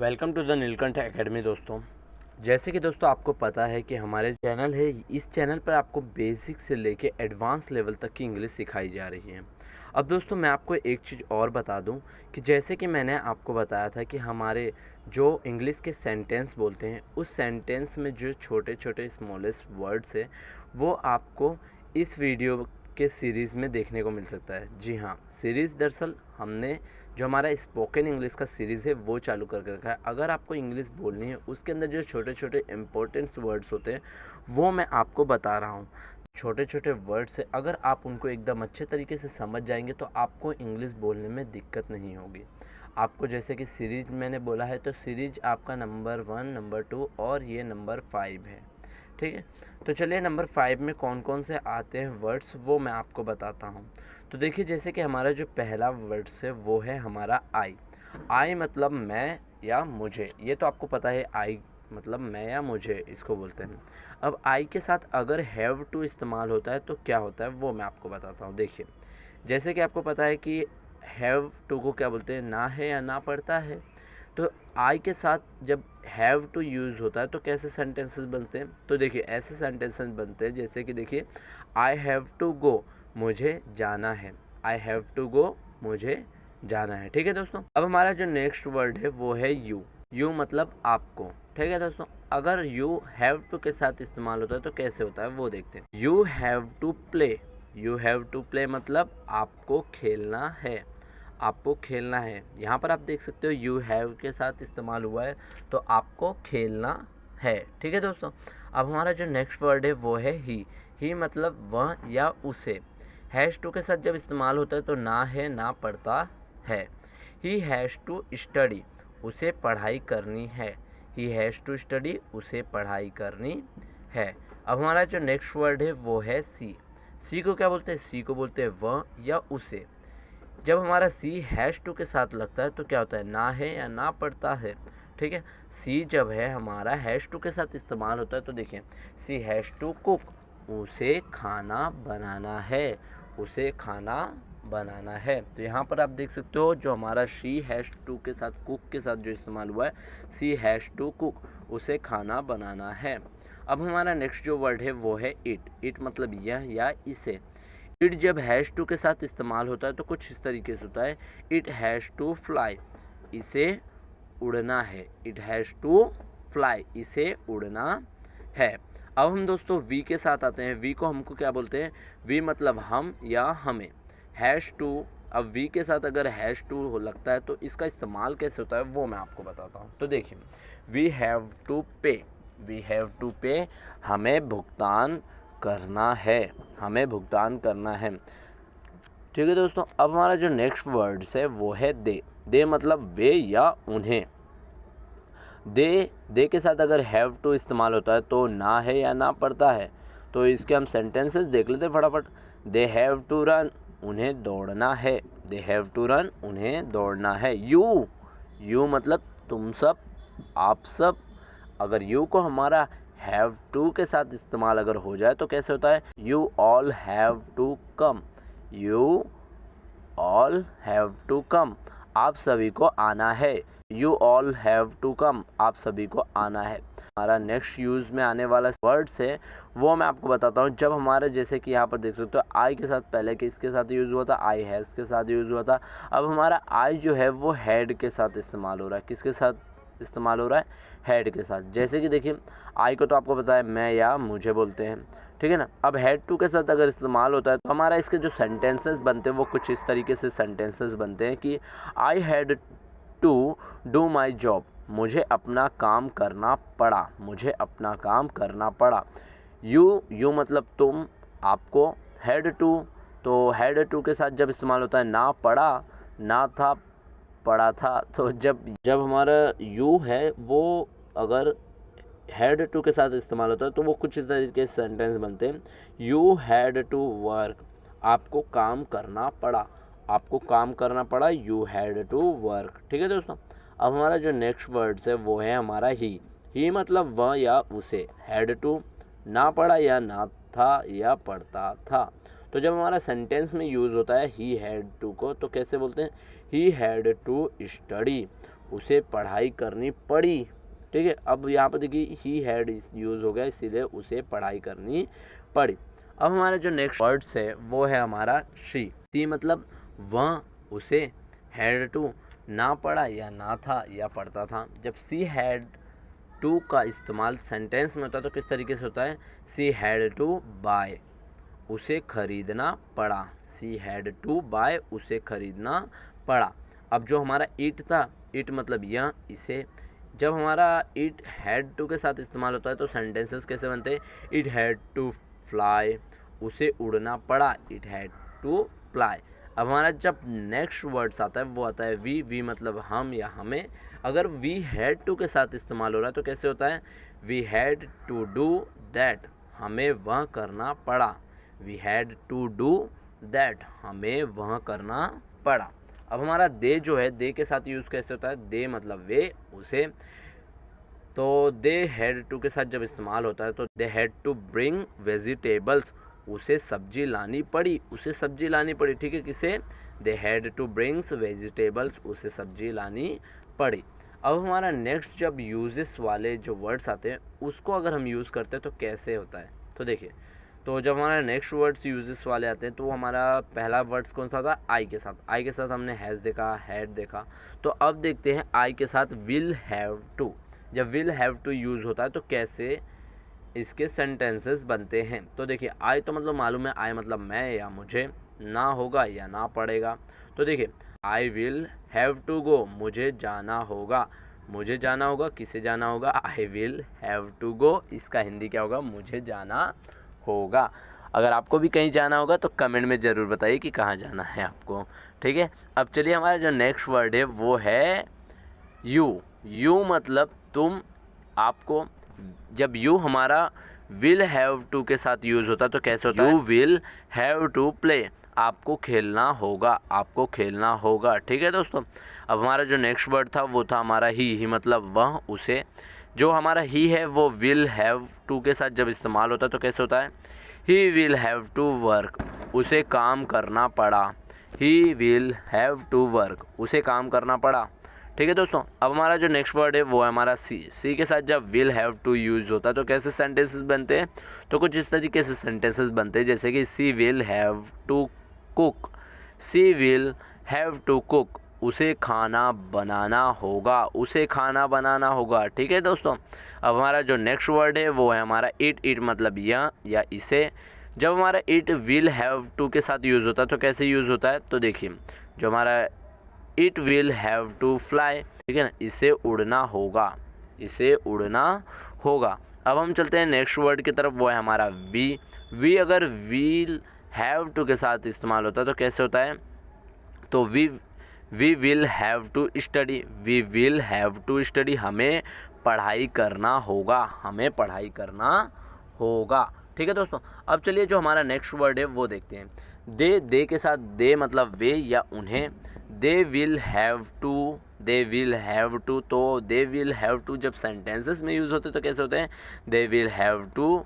Welcome to the Neelkanth academy. दोस्तों, जैसे कि दोस्तों आपको पता है कि हमारे चैनल है, इस चैनल पर आपको बेसिक से लेके एडवांस लेवल तक की इंग्लिश सिखाई जा रही है। अब दोस्तों मैं आपको एक चीज़ और बता दूं कि जैसे कि मैंने आपको बताया था कि हमारे जो इंग्लिश के सेंटेंस बोलते हैं, उस सेंटेंस में जो छोटे छोटे स्मॉलेस्ट वर्ड्स है वो आपको इस वीडियो के सीरीज़ में देखने को मिल सकता है। जी हाँ, सीरीज़ दरअसल हमने जो हमारा स्पोकन इंग्लिश का सीरीज़ है वो चालू कर रखा है। अगर आपको इंग्लिश बोलनी है, उसके अंदर जो छोटे छोटे इंपॉर्टेंट्स वर्ड्स होते हैं वो मैं आपको बता रहा हूँ। छोटे छोटे वर्ड्स है, अगर आप उनको एकदम अच्छे तरीके से समझ जाएंगे तो आपको इंग्लिश बोलने में दिक्कत नहीं होगी। आपको जैसे कि सीरीज मैंने बोला है, तो सीरीज आपका नंबर 1, नंबर 2 और ये नंबर 5 है। ठीक है, तो चलिए नंबर 5 में कौन कौन से आते हैं वर्ड्स वो मैं आपको बताता हूँ। तो देखिए, जैसे कि हमारा जो पहला वर्ड्स है वो है हमारा आई। आई मतलब मैं या मुझे, ये तो आपको पता है। आई मतलब मैं या मुझे इसको बोलते हैं। अब आई के साथ अगर हैव टू इस्तेमाल होता है तो क्या होता है वो मैं आपको बताता हूँ। देखिए, जैसे कि आपको पता है कि हैव टू को क्या बोलते हैं, ना है या ना पड़ता है। तो आई के साथ जब हैव टू यूज़ होता है तो कैसे सेंटेंसेस बनते हैं, तो देखिए ऐसे सेंटेंसेस बनते हैं जैसे कि देखिए, आई हैव टू गो, मुझे जाना है। आई हैव टू गो, मुझे जाना है। ठीक है दोस्तों, अब हमारा जो नेक्स्ट वर्ड है वो है यू। यू मतलब आपको। ठीक है दोस्तों, अगर यू हैव टू के साथ इस्तेमाल होता है तो कैसे होता है वो देखते हैं। You have to play. You have to play मतलब आपको खेलना है। आपको खेलना है। यहाँ पर आप देख सकते हो यू हैव के साथ इस्तेमाल हुआ है, तो आपको खेलना है। ठीक है दोस्तों, अब हमारा जो नेक्स्ट वर्ड है वो है ही। ही मतलब वह या उसे। हैश टू के साथ जब इस्तेमाल होता है तो ना है ना पड़ता है। ही हैज़ टू स्टडी, उसे पढ़ाई करनी है। ही हैज़ टू स्टडी, उसे पढ़ाई करनी है। अब हमारा जो नेक्स्ट वर्ड है वो है सी। सी को क्या बोलते हैं, सी को बोलते हैं वह या उसे। जब हमारा सी हैश टू के साथ लगता है तो क्या होता है, ना है या ना पड़ता है। ठीक है, सी जब है हमारा हैश टू के साथ इस्तेमाल होता है तो देखिए, सी हैश टू कुक, उसे खाना बनाना है। उसे खाना बनाना है। तो यहाँ पर आप देख सकते हो जो हमारा शी हैश टू के साथ कुक के साथ जो इस्तेमाल हुआ है, सी हैश टू कुक, उसे खाना बनाना है। अब हमारा नेक्स्ट जो वर्ड है वो है इट। इट मतलब यह या इसे। इट जब हैश टू के साथ इस्तेमाल होता है तो कुछ इस तरीके से होता है, इट हैज़ टू फ्लाई, इसे उड़ना है। इट हैज़ टू फ्लाई, इसे उड़ना है। अब हम दोस्तों वी के साथ आते हैं। वी को हमको क्या बोलते हैं, वी मतलब हम या हमें। हैश टू, अब वी के साथ अगर हैश टू हो लगता है तो इसका इस्तेमाल कैसे होता है वो मैं आपको बताता हूँ। तो देखिए, वी हैव टू पे। वी हैव टू पे, हमें भुगतान करना है। हमें भुगतान करना है। ठीक है दोस्तों, अब हमारा जो नेक्स्ट वर्ड्स है वो है दे। दे मतलब वे या उन्हें। दे के साथ अगर हैव टू इस्तेमाल होता है तो ना है या ना पड़ता है। तो इसके हम सेंटेंसेस देख लेते हैं फटाफट। दे हैव टू रन, उन्हें दौड़ना है। दे हैव टू रन, उन्हें दौड़ना है। यू मतलब तुम सब, आप सब। अगर यू को हमारा हैव टू के साथ इस्तेमाल अगर हो जाए तो कैसे होता है, you all have to come. You all have to come, आप सभी को आना है। You all have to come, आप सभी को आना है। हमारा नेक्स्ट यूज़ में आने वाला वर्ड्स है वो मैं आपको बताता हूँ। जब हमारे जैसे कि यहाँ पर देख सकते हो आई के साथ पहले किसके साथ यूज़ हुआ था, आई हैज़ के साथ यूज़ हुआ था। अब हमारा आई जो है वो हैड के साथ इस्तेमाल हो रहा है। किसके साथ इस्तेमाल हो रहा है, हैड के साथ। जैसे कि देखिए, आई को तो आपको पता है मैं या मुझे बोलते हैं। ठीक है ना। अब हैड टू के साथ अगर इस्तेमाल होता है तो हमारा इसके जो सेंटेंसेस बनते हैं वो कुछ इस तरीके से सेंटेंसेस बनते हैं कि I had to do my job, मुझे अपना काम करना पड़ा। मुझे अपना काम करना पड़ा। यू मतलब तुम, आपको। हैड टू, तो हैड टू के साथ जब इस्तेमाल होता है ना पड़ा, ना था, पड़ा था। तो जब हमारा यू है वो अगर हैड टू के साथ इस्तेमाल होता है तो वो कुछ इस तरीके से सेंटेंस बनते हैं। यू हैड टू वर्क, आपको काम करना पड़ा। आपको काम करना पड़ा, यू हैड टू वर्क। ठीक है दोस्तों, अब हमारा जो नेक्स्ट वर्ड्स है वो है हमारा ही मतलब वह या उसे। हैड टू ना पड़ा या ना था या पढ़ता था। तो जब हमारा सेंटेंस में यूज़ होता है ही हैड टू को तो कैसे बोलते हैं, ही हैड टू स्टडी, उसे पढ़ाई करनी पड़ी। ठीक है, अब यहाँ पर देखिए ही हैड यूज़ हो गया, इसीलिए उसे पढ़ाई करनी पड़ी। अब हमारा जो नेक्स्ट वर्ड्स है वो है हमारा शी मतलब वह, उसे, हैड टू ना पढ़ा या ना था या पढ़ता था। जब सी हैड टू का इस्तेमाल सेंटेंस में होता है तो किस तरीके से होता है, सी हैड टू बाय, उसे खरीदना पड़ा। सी हैड टू बाय, उसे खरीदना पड़ा। अब जो हमारा इट था, इट मतलब यह, इसे, जब हमारा इट हैड टू के साथ इस्तेमाल होता है तो सेंटेंसेस कैसे बनते हैं, इट हैड टू फ्लाई, उसे उड़ना पड़ा, इट हैड टू फ्लाई। अब हमारा जब नेक्स्ट वर्ड्स आता है वो आता है वी मतलब हम या हमें। अगर वी हैड टू के साथ इस्तेमाल हो रहा है तो कैसे होता है, we had to do that, हमें वह करना पड़ा। We had to do that, हमें वह करना पड़ा। अब हमारा दे जो है, दे के साथ यूज़ कैसे होता है, दे मतलब वे, उसे, तो दे हैड टू के साथ जब इस्तेमाल होता है तो they had to bring vegetables, उसे सब्जी लानी पड़ी, उसे सब्जी लानी पड़ी। ठीक है, किसे, they had to brings vegetables, उसे सब्जी लानी पड़ी। अब हमारा नेक्स्ट जब यूजेस वाले जो वर्ड्स आते हैं उसको अगर हम यूज़ करते हैं तो कैसे होता है, तो देखिए, तो जब हमारा नेक्स्ट वर्ड्स यूजेस वाले आते हैं तो हमारा पहला वर्ड्स कौन सा था, आई के साथ। आई के साथ हमने हैज़ देखा, हैड देखा, तो अब देखते हैं आई के साथ विल हैव टू। जब विल हैव टू यूज़ होता है तो कैसे इसके सेंटेंसेस बनते हैं। तो देखिए, आई तो मतलब मालूम है, आई मतलब मैं या मुझे, ना होगा या ना पड़ेगा। तो देखिए, I will have to go, मुझे जाना होगा, मुझे जाना होगा, किसे जाना होगा, I will have to go, इसका हिंदी क्या होगा, मुझे जाना होगा। अगर आपको भी कहीं जाना होगा तो कमेंट में ज़रूर बताइए कि कहाँ जाना है आपको। ठीक है, अब चलिए हमारा जो नेक्स्ट वर्ड है वो है यू मतलब तुम, आपको। जब यू हमारा विल हैव टू के साथ यूज़ होता है तो कैसे होता है, you will have to play, आपको खेलना होगा, आपको खेलना होगा। ठीक है दोस्तों, अब हमारा जो नेक्स्ट वर्ड था वो था हमारा ही मतलब वह, उसे। जो हमारा ही है वो विल हैव टू के साथ जब इस्तेमाल होता है तो कैसे होता है, he will have to work, उसे काम करना पड़ा। He will have to work, उसे काम करना पड़ा। ठीक है दोस्तों, अब हमारा जो नेक्स्ट वर्ड है वो है हमारा सी के साथ जब विल हैव टू यूज़ होता है तो कैसे सेंटेंसेस बनते हैं, तो कुछ इस तरीके से सेंटेंसेस बनते हैं, जैसे कि she will have to cook, she will have to cook, उसे खाना बनाना होगा, उसे खाना बनाना होगा। ठीक है दोस्तों, अब हमारा जो नेक्स्ट वर्ड है वो है हमारा इट मतलब यह या इसे। जब हमारा इट विल हैव टू के साथ यूज़ होता है तो कैसे यूज़ होता है, तो देखिए, जो हमारा it will have to fly, ठीक है ना, इसे उड़ना होगा, इसे उड़ना होगा। अब हम चलते हैं नेक्स्ट वर्ड की तरफ, वो है हमारा वी अगर विल हैव टू के साथ इस्तेमाल होता है तो कैसे होता है, तो we will have to study, we will have to study, हमें पढ़ाई करना होगा, हमें पढ़ाई करना होगा। ठीक है दोस्तों, अब चलिए जो हमारा नेक्स्ट वर्ड है वो देखते हैं। दे के साथ दे मतलब वे या उन्हें, they will have to, they will have to, तो दे विल हैव टू जब सेंटेंसेस में यूज़ होते तो कैसे होते हैं, they will have to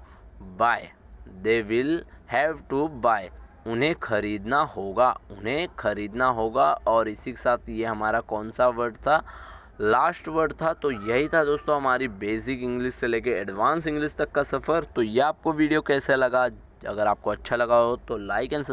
buy, they will have to buy, उन्हें खरीदना होगा, उन्हें खरीदना होगा। और इसी के साथ ये हमारा कौन सा वर्ड था, लास्ट वर्ड था। तो यही था दोस्तों हमारी बेसिक इंग्लिश से लेके एडवांस इंग्लिश तक का सफ़र। तो ये आपको वीडियो कैसा लगा, अगर आपको अच्छा लगा हो तो लाइक एंड